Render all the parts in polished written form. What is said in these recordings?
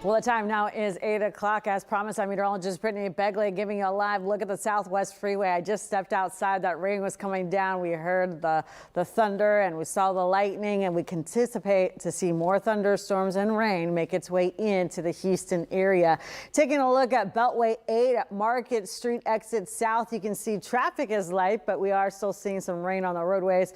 Well, the time now is 8 o'clock. As promised, I'm meteorologist Brittany Begley giving you a live look at the Southwest Freeway. I just stepped outside. That rain was coming down. We heard the thunder and we saw the lightning, and we can anticipate to see more thunderstorms and rain make its way into the Houston area. Taking a look at Beltway 8 at Market Street exit south, you can see traffic is light, but we are still seeing some rain on the roadways.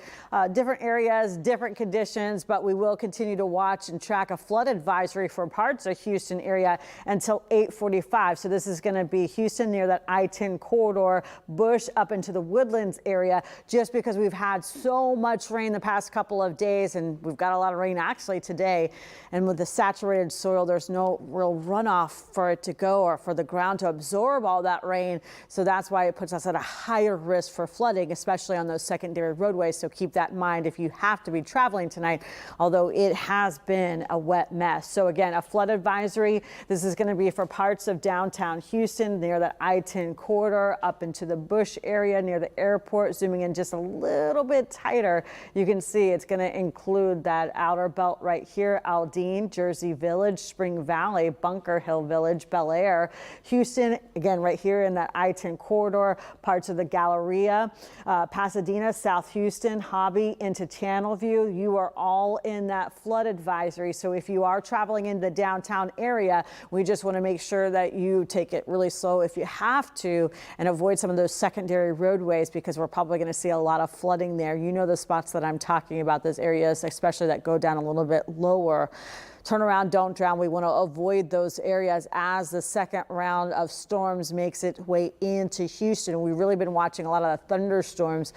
Different areas, different conditions, but we will continue to watch and track a flood advisory for parts of Houston area until 8:45. So this is going to be Houston near that I-10 corridor, Bush up into the Woodlands area, just because we've had so much rain the past couple of days, and we've got a lot of rain actually today. And with the saturated soil, there's no real runoff for it to go or for the ground to absorb all that rain. So that's why it puts us at a higher risk for flooding, especially on those secondary roadways. So keep that in mind if you have to be traveling tonight, although it has been a wet mess. So again, a flood advisory. This is going to be for parts of downtown Houston near the I-10 corridor up into the Bush area near the airport. Zooming in just a little bit tighter, you can see it's going to include that outer belt right here, Aldine, Jersey Village, Spring Valley, Bunker Hill Village, Bel Air, Houston, again right here in that I-10 corridor, parts of the Galleria, Pasadena, South Houston, Hobby into Channelview. You are all in that flood advisory. So if you are traveling in the downtown area, we just want to make sure that you take it really slow if you have to and avoid some of those secondary roadways, because we're probably going to see a lot of flooding there. You know the spots that I'm talking about, those areas especially that go down a little bit lower. Turn around, don't drown. We want to avoid those areas as the second round of storms makes its way into Houston. We've really been watching a lot of the thunderstorms.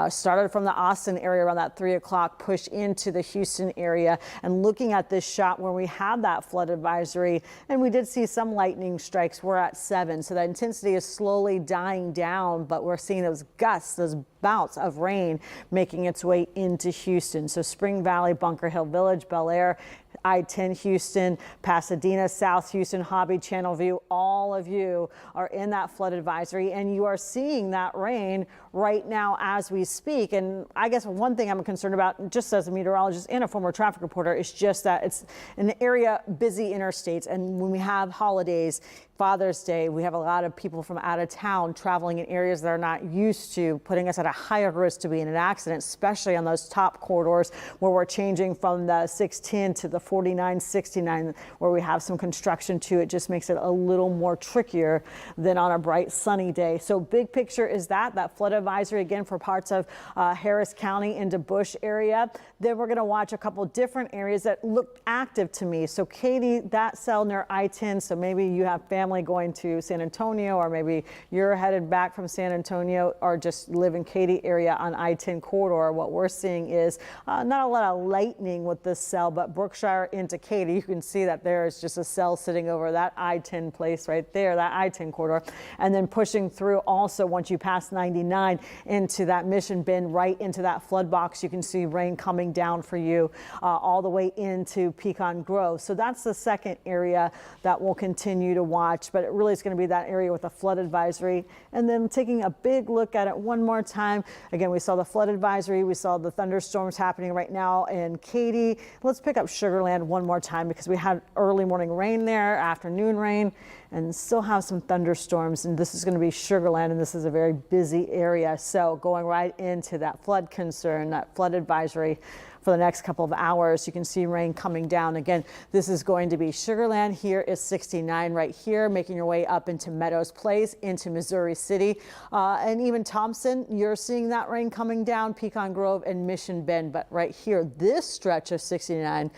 Started from the Austin area around that 3 o'clock, push into the Houston area, and looking at this shot where we had that flood advisory, and we did see some lightning strikes. We're at 7, so the intensity is slowly dying down, but we're seeing those gusts, those bouts of rain making its way into Houston. So Spring Valley, Bunker Hill Village, Bel Air, I-10 Houston, Pasadena, South Houston, Hobby, Channelview, all of you are in that flood advisory, and you are seeing that rain right now as we speak. And I guess one thing I'm concerned about, just as a meteorologist and a former traffic reporter, is just that it's an area busy interstates, and when we have holidays, Father's Day, we have a lot of people from out of town traveling in areas that are not used to, putting us at a higher risk to be in an accident, especially on those top corridors where we're changing from the 610 to the 49, 69, where we have some construction too. It just makes it a little more trickier than on a bright sunny day. So big picture is that flood advisory again for parts of Harris County into Bush area. Then we're going to watch a couple different areas that look active to me. So Katy, that cell near I-10, so maybe you have family going to San Antonio, or maybe you're headed back from San Antonio, or just live in Katy area on I-10 corridor. What we're seeing is not a lot of lightning with this cell, but Brookshire into Katy, you can see that there is just a cell sitting over that I-10 place right there, that I-10 corridor, and then pushing through also once you pass 99 into that Mission Bend, right into that flood box. You can see rain coming down for you all the way into Pecan Grove. So that's the second area that we'll continue to watch, but it really is going to be that area with a flood advisory. And then taking a big look at it one more time. Again, we saw the flood advisory. We saw the thunderstorms happening right now in Katy. Let's pick up Sugar Land one more time, because we had early morning rain there, afternoon rain, and still have some thunderstorms. And this is going to be Sugar Land, and this is a very busy area. So going right into that flood concern, that flood advisory for the next couple of hours. You can see rain coming down. Again, this is going to be Sugar Land. Here is 69 right here, making your way up into Meadows Place, into Missouri City, and even Thompson. You're seeing that rain coming down, Pecan Grove and Mission Bend. But right here, this stretch of 69,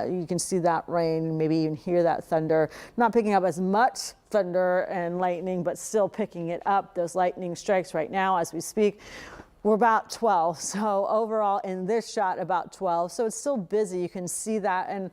you can see that rain, maybe even hear that thunder. Not picking up as much thunder and lightning, but still picking it up. Those lightning strikes right now as we speak. We're about 12, so overall in this shot about 12, so it's still busy. You can see that, and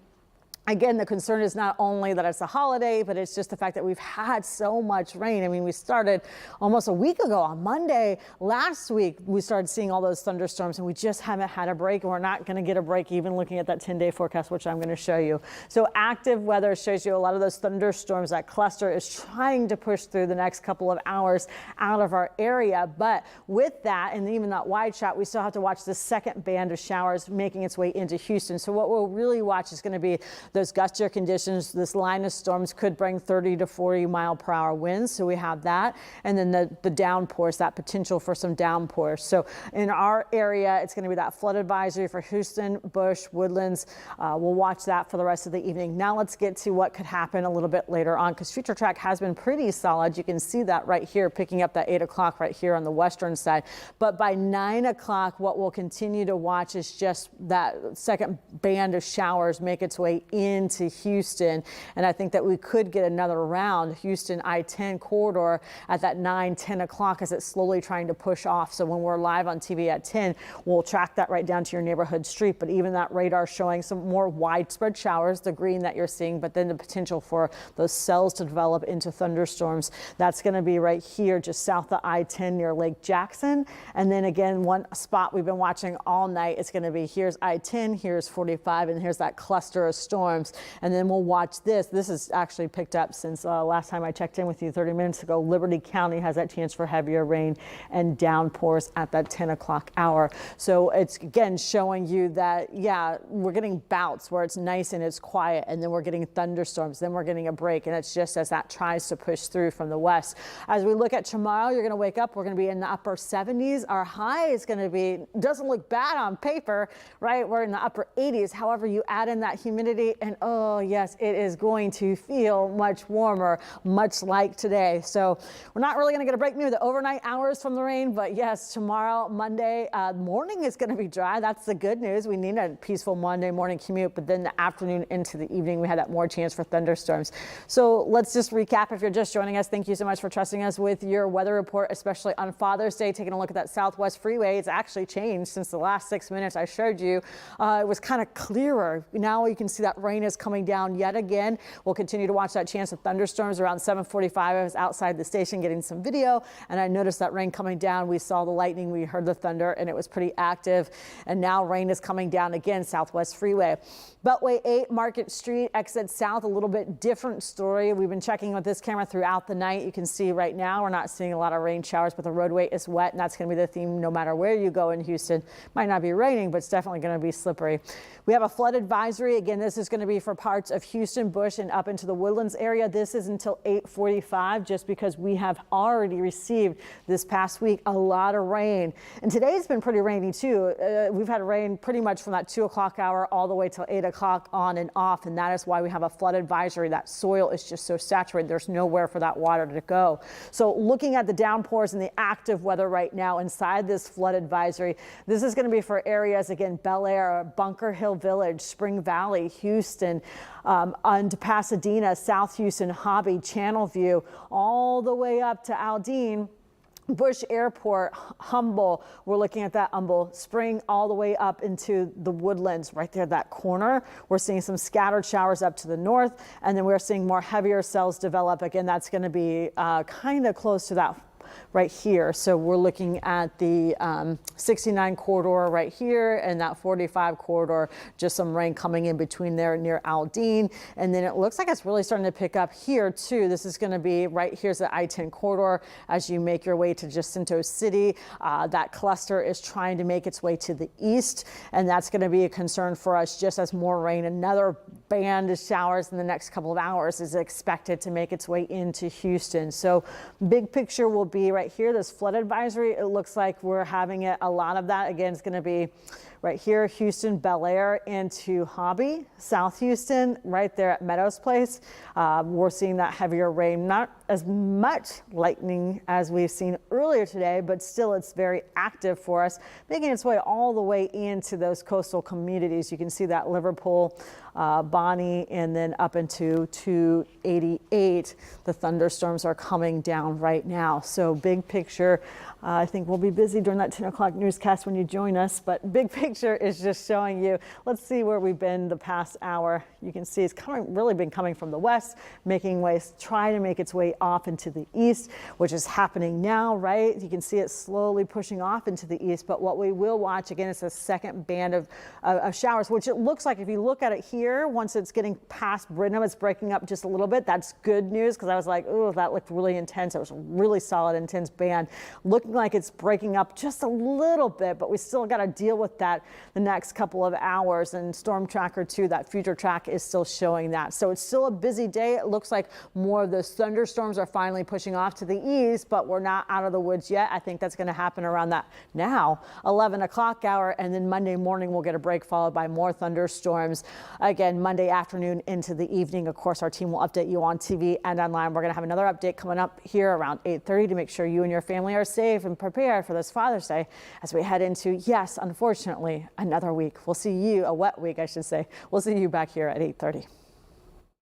again, the concern is not only that it's a holiday, but it's just the fact that we've had so much rain. I mean, we started almost a week ago on Monday. Last week, we started seeing all those thunderstorms, and we just haven't had a break, and we're not going to get a break even looking at that 10-day forecast, which I'm going to show you. So active weather shows you a lot of those thunderstorms. That cluster is trying to push through the next couple of hours out of our area. But with that, and even that wide shot, we still have to watch the second band of showers making its way into Houston. So what we'll really watch is going to be those gustier conditions, this line of storms could bring 30 to 40 mile per hour winds. So we have that. And then the downpours, that potential for some downpours. So in our area, it's going to be that flood advisory for Houston, Bush, Woodlands. We'll watch that for the rest of the evening. Now let's get to what could happen a little bit later on, because future track has been pretty solid. You can see that right here, picking up that 8 o'clock right here on the western side. But by 9 o'clock, what we'll continue to watch is just that second band of showers make its way into Houston. And I think that we could get another round, Houston I-10 corridor at that 9, 10 o'clock as it's slowly trying to push off. So when we're live on TV at 10, we'll track that right down to your neighborhood street. But even that radar showing some more widespread showers, the green that you're seeing, but then the potential for those cells to develop into thunderstorms. That's going to be right here just south of I-10 near Lake Jackson. And then again, one spot we've been watching all night, it's going to be here's I-10, here's 45, and here's that cluster of storms. And then we'll watch this. This is actually picked up since last time I checked in with you 30 minutes ago. Liberty County has that chance for heavier rain and downpours at that 10 o'clock hour. So it's again showing you that, yeah, we're getting bouts where it's nice and it's quiet, and then we're getting thunderstorms, then we're getting a break, and it's just as that tries to push through from the west. As we look at tomorrow, you're going to wake up, we're going to be in the upper 70s. Our high is going to be, doesn't look bad on paper, right? We're in the upper 80s. However, you add in that humidity and oh yes, it is going to feel much warmer, much like today. So we're not really going to get a break maybe the overnight hours from the rain, but yes, tomorrow, Monday morning is going to be dry. That's the good news. We need a peaceful Monday morning commute, but then the afternoon into the evening, we had that more chance for thunderstorms. So let's just recap. If you're just joining us, thank you so much for trusting us with your weather report, especially on Father's Day. Taking a look at that Southwest Freeway, it's actually changed since the last 6 minutes I showed you. It was kind of clearer. Now you can see that rain is coming down yet again. We'll continue to watch that chance of thunderstorms around 7:45. I was outside the station getting some video, and I noticed that rain coming down. We saw the lightning, we heard the thunder, and it was pretty active. And now rain is coming down again, Southwest Freeway. Beltway 8, Market Street, exit south, a little bit different story. We've been checking with this camera throughout the night. You can see right now we're not seeing a lot of rain showers, but the roadway is wet, and that's going to be the theme no matter where you go in Houston. Might not be raining, but it's definitely going to be slippery. We have a flood advisory. Again, this is going to be for parts of Houston, Bush, and up into the Woodlands area. This is until 8:45, just because we have already received this past week a lot of rain. And today's been pretty rainy too. We've had rain pretty much from that 2 o'clock hour all the way till 8 o'clock on and off. And that is why we have a flood advisory. That soil is just so saturated. There's nowhere for that water to go. So looking at the downpours and the active weather right now inside this flood advisory, this is going to be for areas, again, Bel Air, Bunker Hill Village, Spring Valley, Houston, and Pasadena, South Houston, Hobby, Channelview, all the way up to Aldine, Bush Airport, Humble. We're looking at that Humble, Spring, all the way up into the Woodlands right there, that corner. We're seeing some scattered showers up to the north, and then we're seeing more heavier cells develop. Again, that's going to be kind of close to that right here. So we're looking at the 69 corridor right here and that 45 corridor, just some rain coming in between there near Aldine. And then it looks like it's really starting to pick up here too. This is going to be right here's the I-10 corridor as you make your way to Jacinto City. That cluster is trying to make its way to the east, and that's going to be a concern for us just as more rain, another band of showers in the next couple of hours is expected to make its way into Houston. So big picture will be right here, this flood advisory. It looks like we're having it. A lot of that, again, is going to be right here, Houston, Bel Air into Hobby, South Houston, right there at Meadows Place. We're seeing that heavier rain, not as much lightning as we've seen earlier today, but still it's very active for us, making its way all the way into those coastal communities. You can see that Liverpool, Bonnie, and then up into 288. The thunderstorms are coming down right now. So big picture, I think we'll be busy during that 10 o'clock newscast when you join us, but big picture is just showing you, let's see where we've been the past hour. You can see it's really been coming from the west, making ways, trying to make its way off into the east, which is happening now, right? You can see it slowly pushing off into the east, but what we will watch again is a second band of showers, which it looks like if you look at it here, once it's getting past Brenham, it's breaking up just a little bit. That's good news, because I was like, oh, that looked really intense. It was a really solid, intense band. Looking like it's breaking up just a little bit, but we still got to deal with that at the next couple of hours, and Storm Tracker 2, that future track, is still showing that. So it's still a busy day. It looks like more of those thunderstorms are finally pushing off to the east, but we're not out of the woods yet. I think that's going to happen around that now 11 o'clock hour, and then Monday morning we'll get a break followed by more thunderstorms again Monday afternoon into the evening. Of course, our team will update you on TV and online. We're going to have another update coming up here around 8:30 to make sure you and your family are safe and prepared for this Father's Day as we head into, yes, unfortunately, another week. We'll see you, a wet week, I should say. We'll see you back here at 8:30.